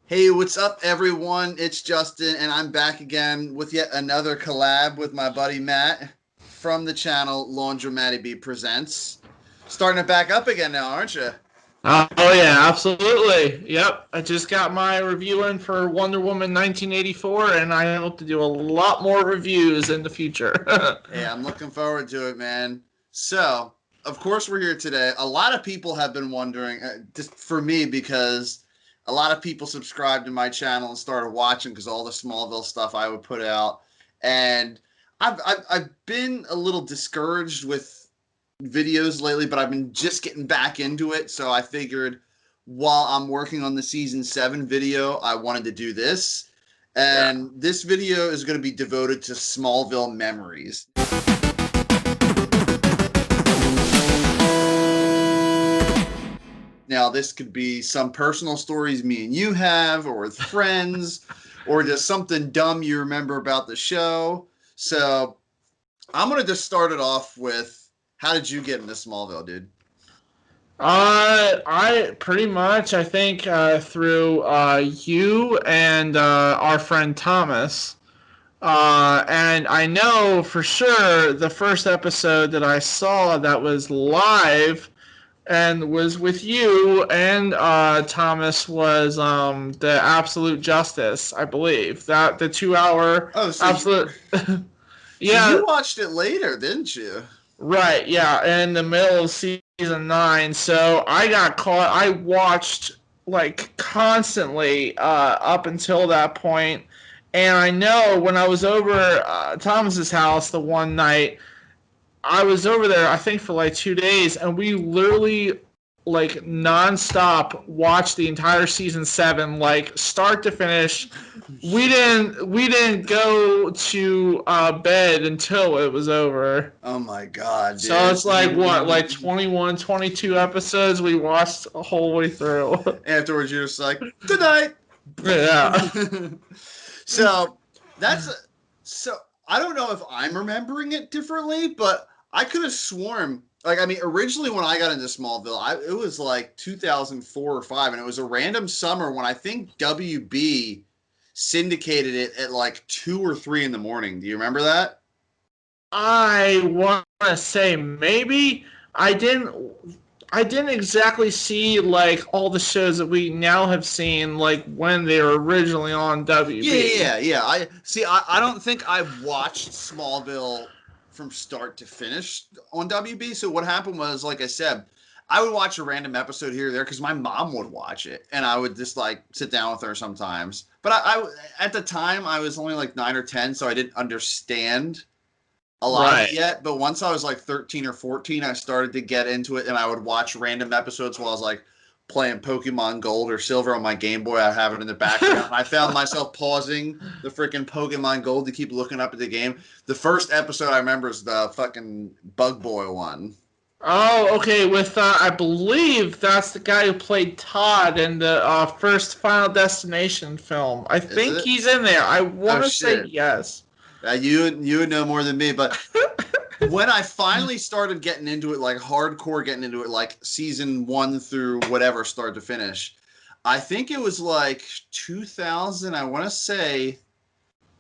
Hey, what's up, everyone? It's Justin, and I'm back again with yet another collab with my buddy Matt from the channel LaundroMattyB Presents. Starting it back up again now, aren't you? Oh yeah, absolutely. Yep. I just got my review in for Wonder Woman 1984, and I hope to do a lot more reviews in the future. Hey, I'm looking forward to it, man. So, of course, we're here today. A lot of people have been wondering, just for me, because a lot of people subscribed to my channel and started watching because all the Smallville stuff I would put out. And I've been a little discouraged with videos lately, but I've been just getting back into it. So I figured while I'm working on the season 7 video, I wanted to do this. Yeah. And this video is going to be devoted to Smallville memories. Now, this could be some personal stories me and you have, or with friends, or just something dumb you remember about the show. So I'm going to just start it off with, how did you get into Smallville, dude? I pretty much I think through you and our friend Thomas. And I know for sure the first episode that I saw that was live and was with you and Thomas was the Absolute Justice, I believe. That the 2 hour Oh, so absolute so you Yeah, watched it later, didn't you? right, yeah, in the middle of season 9. So I got caught. I watched like constantly up until that point. And I know when I was over Thomas's house the one night, I was over there, I think, for like 2 days, and we literally like nonstop watched the entire season 7, like start to finish. We didn't go to bed until it was over. Oh my God, So dude. it's like what, like 21, 22 episodes we watched the whole way through. Afterwards, you're just like, good night. Yeah. So that's so I don't know if I'm remembering it differently, but I could have sworn, like, I mean, originally when I got into Smallville, it was like 2004 or 5, and it was a random summer when I think WB syndicated it at like 2 or 3 in the morning. Do you remember that? I want to say maybe I didn't exactly see like all the shows that we now have seen like when they were originally on WB. Yeah. I see. I don't think I watched Smallville from start to finish on WB. So what happened was, like I said, I would watch a random episode here or there because my mom would watch it, and I would just like sit down with her sometimes. But at the time I was only like 9 or 10, so I didn't understand a lot of it Right. yet. But once I was like 13 or 14, I started to get into it, and I would watch random episodes while I was like playing Pokemon Gold or Silver on my Game Boy. I have it in the background. I found myself pausing the freaking Pokemon Gold to keep looking up at the game. The first episode I remember is the fucking Bug Boy one. Oh, okay. With I believe that's the guy who played Todd in the first Final Destination film. I Is think it? he's in there. I Oh want to say shit. yes. You would know more than me, but when I finally started getting into it, like hardcore getting into it, like season 1 through whatever, start to finish, I think it was like 2000. I want to say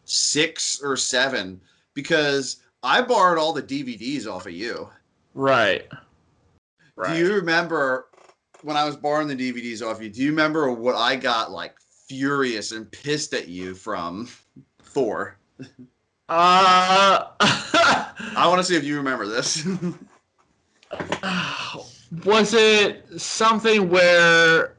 6 or 7, because I borrowed all the DVDs off of you. Right. Do Right. you remember when I was borrowing the DVDs off you? Do you remember what I got like furious and pissed at you from for? Uh, I want to see if you remember this. was it something where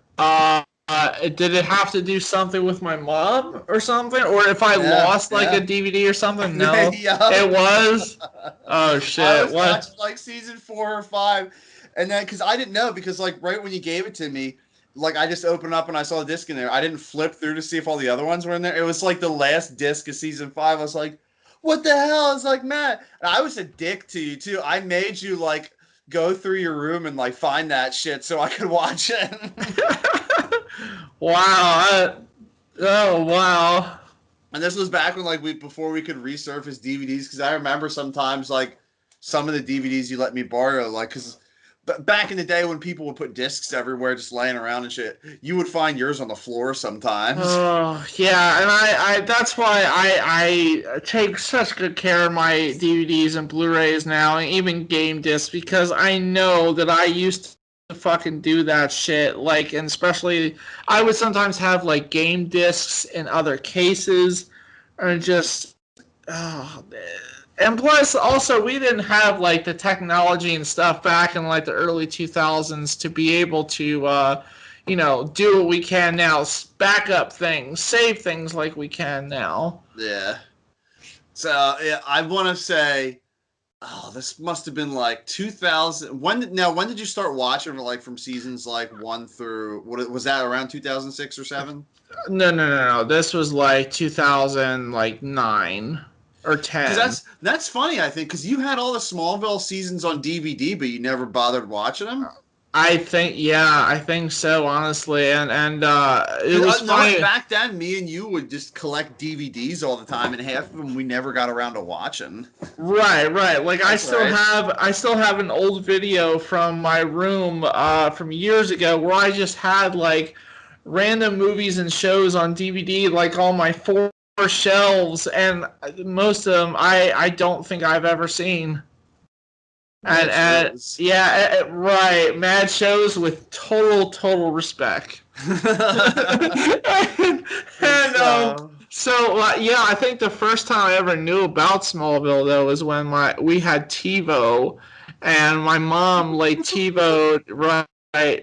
did it have to do something with my mom or something, or if I Yeah, lost like a yeah. DVD or something? No, Yeah. it was. Oh I shit! was What? watching like season 4 or 5, and then because I didn't know, because like right when you gave it to me, like I just opened up and I saw a disc in there. I didn't flip through to see if all the other ones were in there. It was like the last disc of season 5. I was like, "What the hell?" I was like, "Matt," and I was a dick to you too. I made you like go through your room and like find that shit so I could watch it. Wow. Oh wow. And this was back when like we before we could resurface DVDs, because I remember sometimes like some of the DVDs you let me borrow, like because back in the day when people would put discs everywhere just laying around and shit, you would find yours on the floor sometimes. Oh yeah, and I that's why I take such good care of my DVDs and Blu-rays now, and even game discs, because I know that I used to fucking do that shit. Like, and especially I would sometimes have like game discs in other cases, or just oh, and plus also we didn't have like the technology and stuff back in like the early 2000s to be able to do what we can now, back up things, save things like we can now. Yeah. So yeah, I want to say, oh, this must have been like 2000. When did you start watching? Like from seasons like 1 through what was that, around 2006 or 7? No. This was like 2009 or 10. Because that's funny, I think, because you had all the Smallville seasons on DVD, but you never bothered watching them. I think so, honestly, and it was funny. Back then, me and you would just collect DVDs all the time, and half of them we never got around to watching. Right. Like I still have an old video from my room from years ago where I just had like random movies and shows on DVD, like on my 4 shelves, and most of them I don't think I've ever seen. And yeah, right, mad shows with total respect. Yeah, I think the first time I ever knew about Smallville though was when we had TiVo, and my mom like TiVo'd right.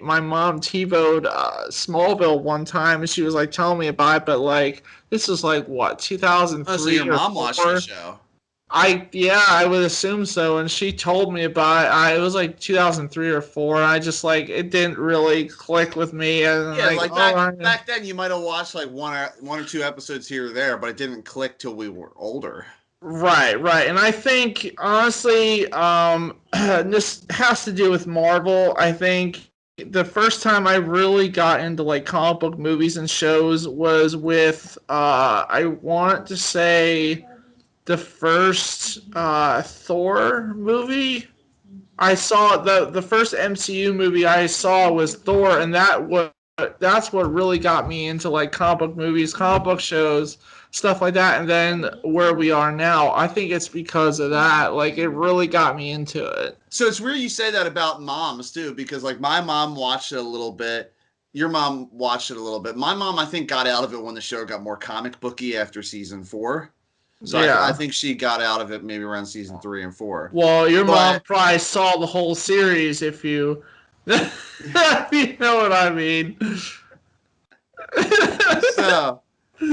My mom TiVo'd Smallville one time, and she was like telling me about it, but like this was like what 2003. Oh, so your mom watched the show. I would assume so, and she told me about it. It was like 2003 or 4. And I just like it didn't really click with me. And yeah, like back then you might have watched like one or two episodes here or there, but it didn't click till we were older. Right, and I think honestly, this has to do with Marvel. I think the first time I really got into like comic book movies and shows was with I want to say the first Thor movie. I saw the first MCU movie I saw was Thor, and that's what really got me into like comic book movies, comic book shows, stuff like that. And then where we are now, I think it's because of that. Like it really got me into it. So it's weird you say that about moms too, because like my mom watched it a little bit. Your mom watched it a little bit. My mom, I think, got out of it when the show got more comic booky after season 4. So yeah. I think she got out of it maybe around season 3 and 4. Well, your mom probably saw the whole series if you, if you know what I mean.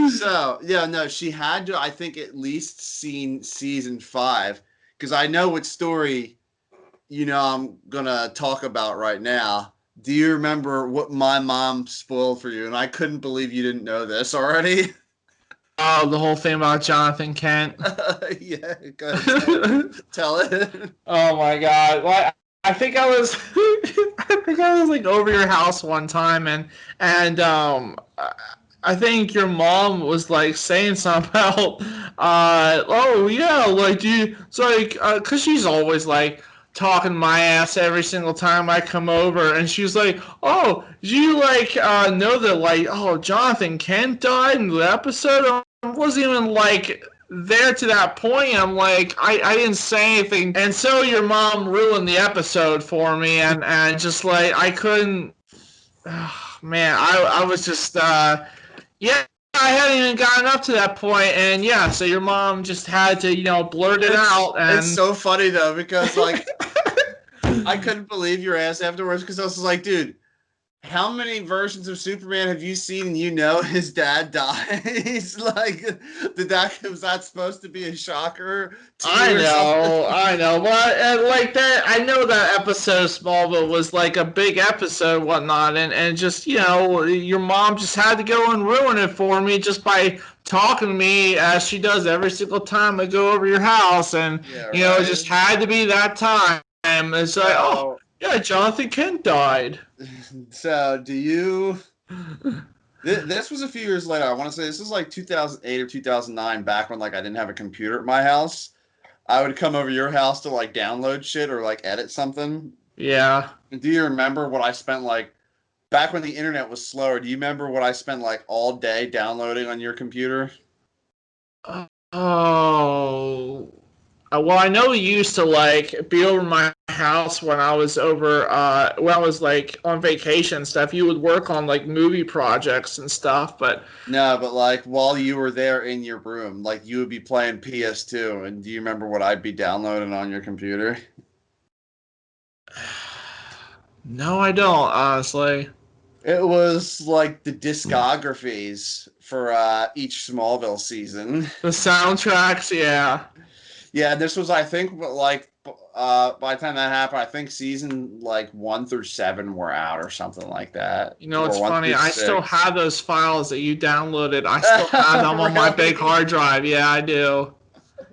So yeah, no, she had to, I think, at least seen season 5, because I know what story, I'm gonna talk about right now. Do you remember what my mom spoiled for you? And I couldn't believe you didn't know this already. Oh, the whole thing about Jonathan Kent. Yeah, go ahead. Tell it. Oh my God! Well, I think I was like over your house one time, and I think your mom was like saying something about oh yeah, like it's like because she's always like talking my ass every single time I come over, and she's like, oh, do you like know that like Jonathan Kent died in the episode? I wasn't even like there to that point. I'm like I didn't say anything, and so your mom ruined the episode for me, and just like I couldn't man, I was just yeah, I hadn't even gotten up to that point, and yeah, so your mom just had to, blurt it out. And it's so funny though, because like I couldn't believe your ass afterwards, because I was like, dude, how many versions of Superman have you seen? And his dad dies. Like, was that supposed to be a shocker? I know, but like that, I know that episode of Smallville was like a big episode, whatnot, and just your mom just had to go and ruin it for me just by talking to me as she does every single time I go over your house, and it just had to be that time. It's like, oh yeah, Jonathan Kent died. So do you? This was a few years later. I want to say this was like 2008 or 2009, back when like I didn't have a computer at my house. I would come over your house to like download shit or like edit something Yeah. And do you remember what I spent like back when the internet was slower? Do you remember what I spent like all day downloading on your computer? Oh. Well, I know you used to like be over my house when I was over when I was like on vacation and stuff. You would work on like movie projects and stuff, but No, but like while you were there in your room, like you would be playing PS2, and do you remember what I'd be downloading on your computer? no, I don't, honestly. It was like the discographies for each Smallville season. The soundtracks, yeah. Yeah, this was I think like by the time that happened, I think season like 1 through 7 were out or something like that, You know, or it's one funny. through I still six. have those files that you downloaded. I still have them on my big Really? hard drive. Yeah, I do.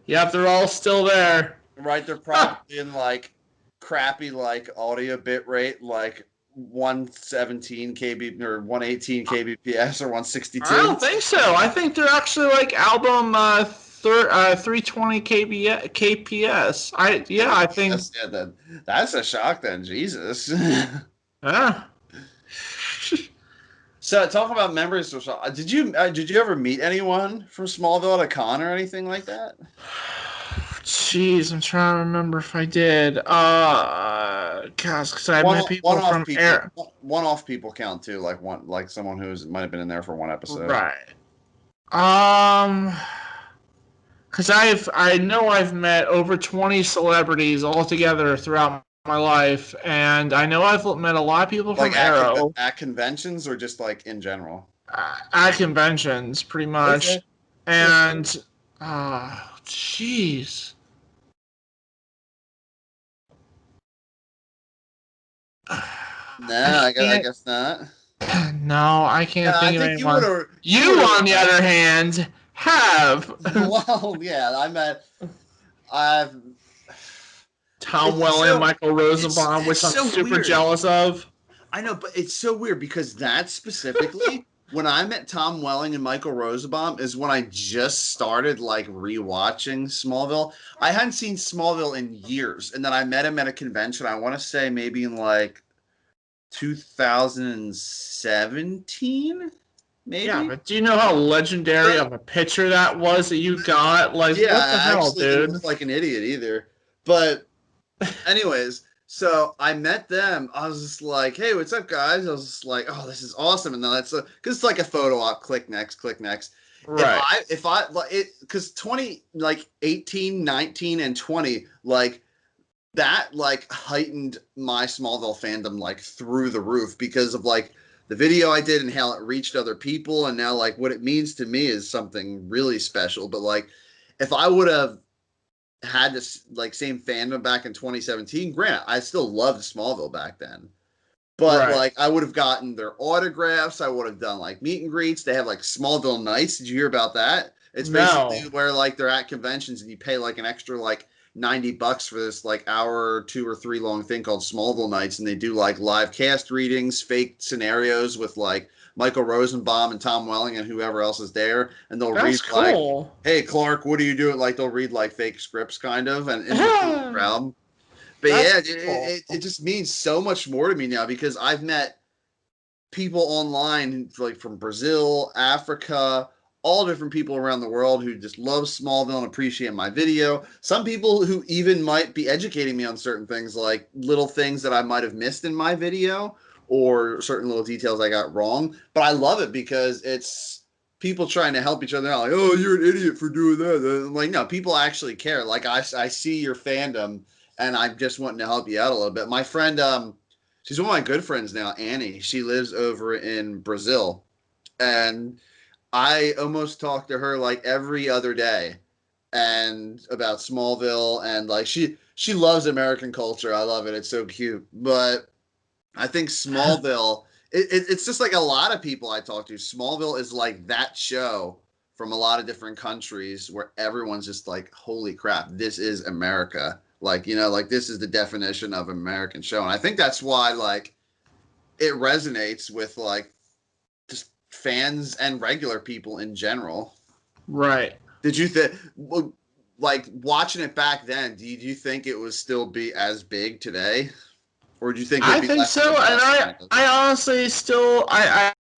Yep, they're all still there. Right, they're probably in like crappy like audio bit rate, like 117 kb or 118 kbps or I 162. don't think so. I think they're actually like album 320 kps. Yeah, I think. Yes, yeah, that's a shock then, Jesus. Yeah. So talk about memories. Did you ever meet anyone from Smallville at a con or anything like that? Jeez, I'm trying to remember if I did. Gosh, because I One met people one off from people, Air. one off people count too, like one like someone who's might have been in there for one episode. Right. Um, because I know I've met over 20 celebrities altogether throughout my life, and I know I've met a lot of people Like from Arrow at conventions or just like in general. at conventions, pretty much. Okay. And jeez. No, I I can't. guess not. No, I No, can't I think of think anyone. you You, would on the have. other hand, have Well, yeah, I've. Tom It's Welling and so Michael Rosenbaum, it's which I'm so super weird. jealous of. I know, but it's so weird because that specifically, when I met Tom Welling and Michael Rosenbaum, is when I just started like rewatching Smallville. I hadn't seen Smallville in years, and then I met him at a convention. I want to say maybe in like 2017, Yeah, maybe. but do you know how legendary But of a picture that was that you got? Like, yeah, what the I hell, actually didn't dude? look like an idiot either. But anyways, so I met them. I was just like, "Hey, what's up, guys?" I was just like, "Oh, this is awesome!" And then that's because it's like a photo op. Click next, click next. Right. If I like it, because 20 like 18, 19, and 20 like that like heightened my Smallville fandom like through the roof because of like the video I did and how it reached other people, and now like what it means to me is something really special. But like, if I would have had this like same fandom back in 2017. Grant, I still loved Smallville back then, but Right. like I would have gotten their autographs. I would have done like meet and greets. They have like Smallville Nights. Did you hear about that? It's basically No. where like they're at conventions and you pay like an extra like $90 for this like hour, 2 or 3 long thing called Smallville Nights, and they do like live cast readings, fake scenarios with like Michael Rosenbaum and Tom Welling and whoever else is there, and they'll read That's like, cool. "Hey Clark, what are you doing?" Like they'll read like fake scripts, kind of, and in the crowd. But That's yeah, cool. it just means so much more to me now because I've met people online like from Brazil, Africa, all different people around the world who just love Smallville and appreciate my video. Some people who even might be educating me on certain things, like little things that I might have missed in my video or certain little details I got wrong. But I love it because it's people trying to help each other out. Like, oh, you're an idiot for doing that. I'm like, no, people actually care. Like, I see your fandom and I'm just wanting to help you out a little bit. My friend, she's one of my good friends now, Annie. She lives over in Brazil, and I almost talk to her like every other day, and about Smallville, and like she loves American culture. I love it. It's so cute. But I think Smallville, it's just like a lot of people I talk to. Smallville is like that show from a lot of different countries where everyone's just like, holy crap, this is America. Like, like this is the definition of American show. And I think that's why like it resonates with like just fans and regular people in general. Right. Did you think, like watching it back then, do you think it would still be as big today? or do you think it'd I be think left to so, the and best kind of? I honestly still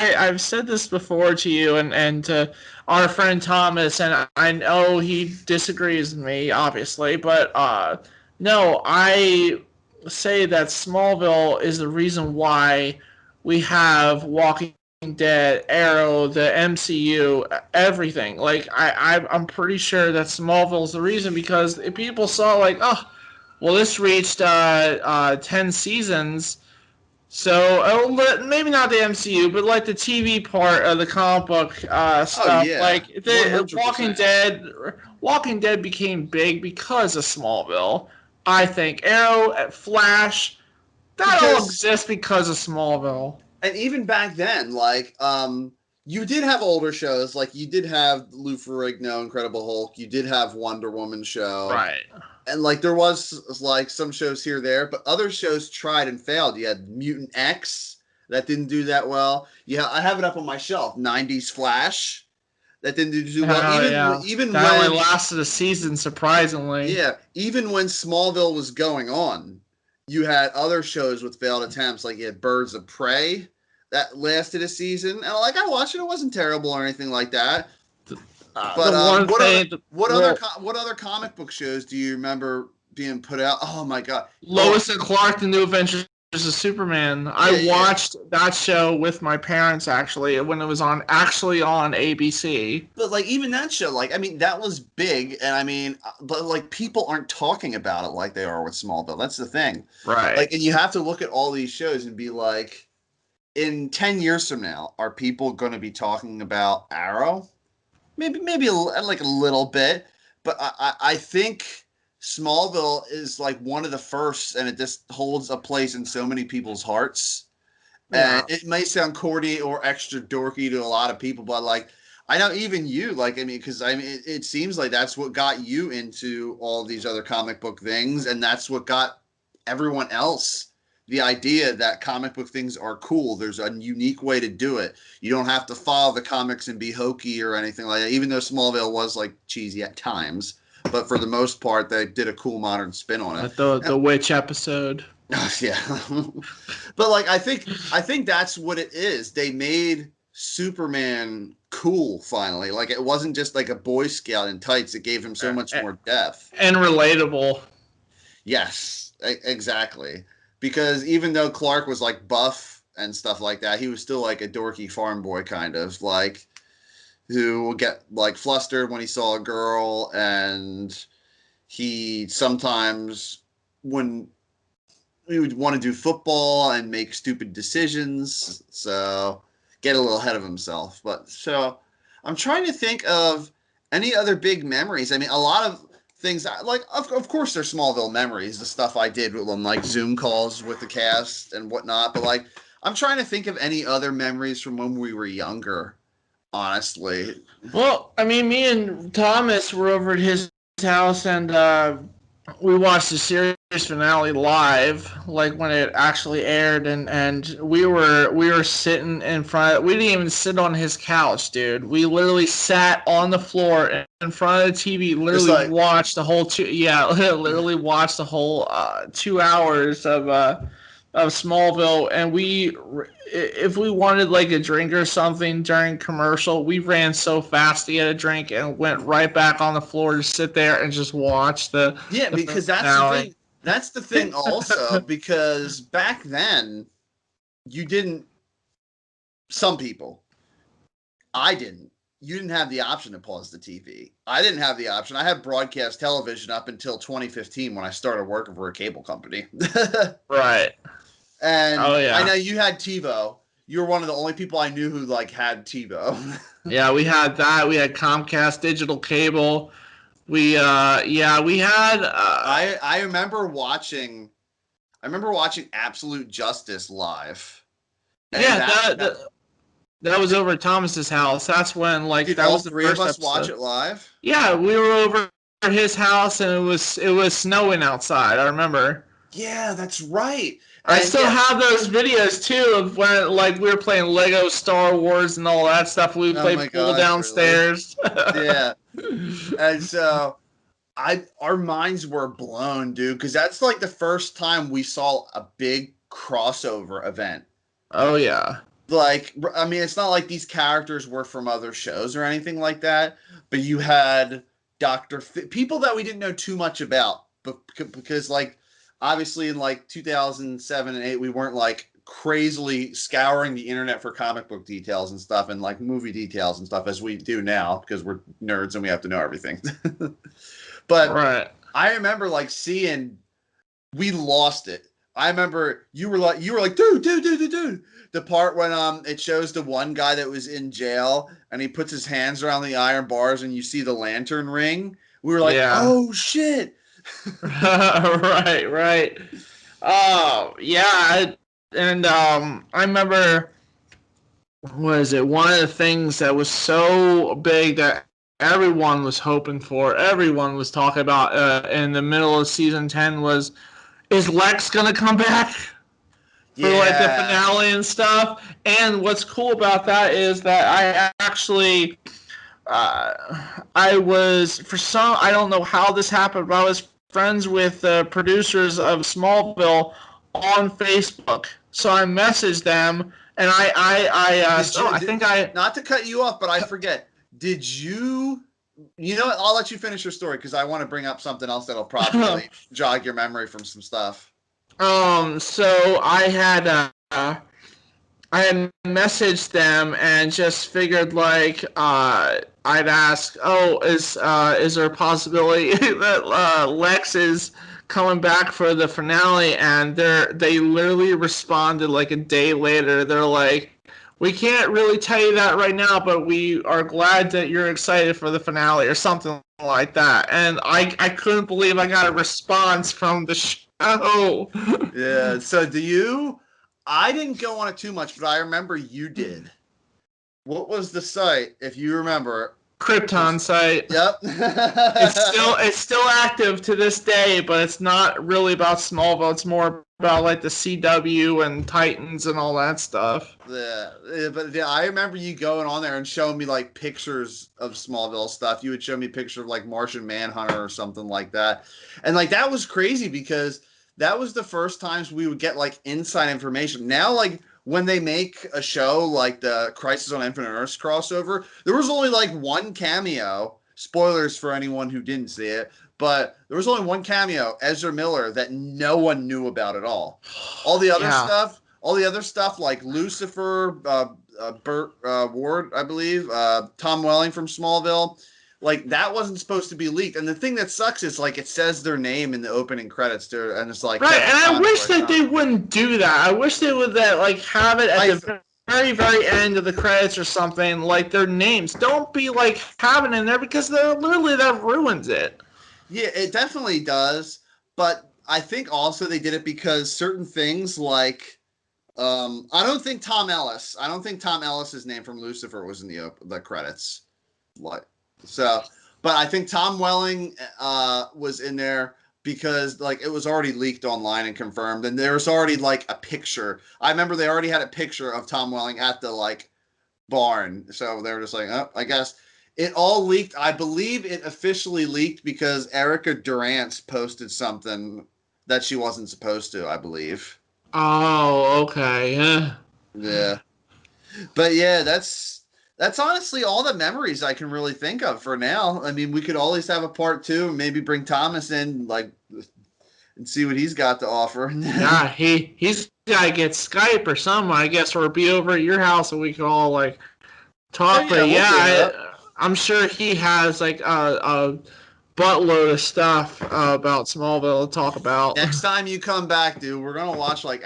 I've said this before to you and to our friend Thomas, and I know he disagrees with me, obviously, but no, I say that Smallville is the reason why we have Walking Dead, Arrow, the MCU, everything. Like I'm pretty sure that Smallville is the reason because if people saw like, oh, well, this reached 10 seasons. So maybe not the MCU, but like the TV part of the comic book Oh stuff, yeah, like the 100%. Walking Dead became big because of Smallville. I think Arrow, Flash, that all Because exists because of Smallville. and even back then, like you did have older shows, like you did have Lou Ferrigno, Incredible Hulk, you did have Wonder Woman show, Right. and like there was like some shows here there, but other shows tried and failed. You had Mutant X that didn't do that well. Yeah, I have it up on my shelf. 90s Flash that didn't do too well. Oh yeah. Even That only when lasted a season, surprisingly. yeah, even when Smallville was going on, you had other shows with failed attempts. Like you had Birds of Prey that lasted a season, and like I watched it, it wasn't terrible or anything like that. The But one thing, well, what other comic book shows do you remember being put out? Oh my god! Oh Lois and Clark: The New Adventures of Superman. I yeah, yeah. watched that show with my parents actually when it was on ABC. But like even that show, like I mean, that was big, and I mean, but like people aren't talking about it like they are with Smallville. That's the thing. Right. Like, and you have to look at all these shows and be like, in 10 years from now, are people going to be talking about Arrow? Maybe like a little bit, but I think Smallville is like one of the first, and it just holds a place in so many people's hearts. And Yeah. it may sound corny or extra dorky to a lot of people, but like I know even you, like I mean, because I mean, it seems like that's what got you into all these other comic book things, and that's what got everyone else the idea that comic book things are cool. There's a unique way to do it. You don't have to follow the comics and be hokey or anything like that. Even though Smallville was like cheesy at times, but for the most part, they did a cool modern spin on it. Like the witch episode. Yeah, but like I think that's what it is. They made Superman cool finally. Like it wasn't just like a Boy Scout in tights. It gave him so much more depth. And relatable. Yes, exactly. Because even though Clark was like buff and stuff like that, he was still like a dorky farm boy kind of like who would get like flustered when he saw a girl, and he sometimes when he would want to do football and make stupid decisions, so get a little ahead of himself. But so I'm trying to think of any other big memories. I mean, a lot of things like of course there's Smallville memories, the stuff I did with them, like Zoom calls with the cast and whatnot. But like I'm trying to think of any other memories from when we were younger. Honestly, Well, I mean, me and Thomas were over at his house, and we watched the series finale live, like when it actually aired, and we were sitting in front. We didn't even sit on his couch, dude. We literally sat on the floor in front of the TV. just Literally like watched the whole literally watched the whole 2 hours of Smallville, and if we wanted like a drink or something during commercial, we ran so fast to get a drink and went right back on the floor to sit there and just watch yeah, the because that's the finale. thing. That's the thing also because back then you didn't. Some people, I didn't. You didn't have the option to pause the TV. I didn't have the option. I had broadcast television up until 2015 when I started working for a cable company. Right. And Oh I know yeah. you had TiVo. You were one of the only people I knew who like had TiVo. Yeah, we had that. We had Comcast digital cable. We had I remember watching Absolute Justice live. And yeah, that was over at Thomas's house. That's when like did that all was the three of first us watch episode. it live? Yeah, we were over at his house and it was snowing outside. I remember. Yeah, that's right. I And still yeah, have those videos too of when like we were playing Lego Star Wars and all that stuff. We oh played my pool gosh, really? downstairs. Yeah. And so our minds were blown, dude, because that's like the first time we saw a big crossover event. Oh yeah. Like, I mean, it's not like these characters were from other shows or anything like that, but you had people that we didn't know too much about, but because like obviously in like 2007 and 8 we weren't like crazily scouring the internet for comic book details and stuff and like movie details and stuff as we do now because we're nerds and we have to know everything. But Right. I remember like seeing we lost it. I remember you were like dude. The part when it shows the one guy that was in jail and he puts his hands around the iron bars and you see the lantern ring. We were like, Yeah. oh shit. Right, right. Oh, yeah. And I remember, what is it? One of the things that was so big that everyone was hoping for, everyone was talking about in the middle of season 10 was, is Lex gonna come back for like the Yeah. finale and stuff? And what's cool about that is that I actually I was for some I don't know how this happened, but I was friends with the producers of Smallville on Facebook. So I messaged them and Did oh you I think I not to cut you off, but I forget. Did you know what? I'll let you finish your story because I want to bring up something else that'll probably jog your memory from some stuff. so I had messaged them and just figured like I'd ask, oh, is there a possibility that Lex is coming back for the finale? And they literally responded like a day later. They're like, we can't really tell you that right now, but we are glad that you're excited for the finale or something like that. And I couldn't believe I got a response from the show. Yeah. I didn't go on it too much, but I remember you did. What was the site, if you remember? Krypton site. Yep. It's still active to this day, but it's not really about Smallville. It's more about like the CW and Titans and all that stuff. Yeah, but yeah, I remember you going on there and showing me like pictures of Smallville stuff. You would show me a picture of like Martian Manhunter or something like that, and like that was crazy because that was the first times we would get like inside information. Now, like when they make a show like the Crisis on Infinite Earths crossover, there was only like one cameo. Spoilers for anyone who didn't see it, but there was only one cameo, Ezra Miller, that no one knew about at all. All the other Yeah. stuff, all the other stuff like Lucifer, Burt Ward, I believe, Tom Welling from Smallville, like that wasn't supposed to be leaked. And the thing that sucks is like it says their name in the opening credits, there, and it's like Right, Kevin and I wish Conroy. that they wouldn't do that. I wish they would that like have it at I the very, very end of the credits or something, like their names. Don't be like having it in there because they're literally that ruins it. Yeah, it definitely does. But I think also they did it because certain things like I don't think Tom Ellis's name from Lucifer was in the credits. Like so, but I think Tom Welling was in there because like it was already leaked online and confirmed, and there was already like a picture. I remember they already had a picture of Tom Welling at the like barn, so they were just like, oh, I guess it all leaked. I believe it officially leaked because Erica Durance posted something that she wasn't supposed to. I believe. Oh, okay. Yeah. But yeah, that's honestly all the memories I can really think of for now. I mean, we could always have a part two and maybe bring Thomas in, like, and see what he's got to offer. Yeah, he's gotta get Skype or something, I guess, or be over at your house and we can all like Oh talk. yeah, But we'll yeah, do that. I'm sure he has like a buttload of stuff about Smallville to talk about. Next time you come back, dude, we're gonna watch like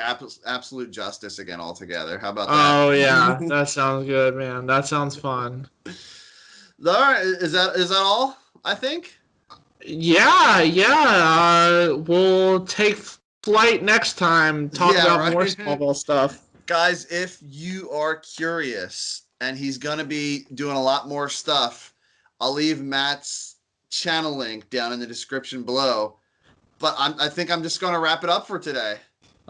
Absolute Justice again all together. How about that? Oh yeah, that sounds good, man. That sounds fun. All right, is that all? I think. Yeah, yeah. We'll take flight next time. Talk Yeah, about more right. Smallville stuff. Guys, if you are curious, and he's going to be doing a lot more stuff, I'll leave Matt's channel link down in the description below. But I think I'm just going to wrap it up for today.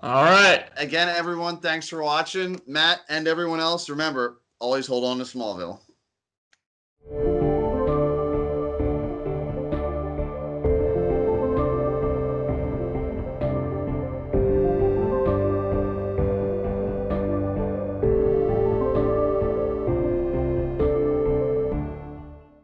All right. Again, everyone, thanks for watching. Matt and everyone else, remember, always hold on to Smallville.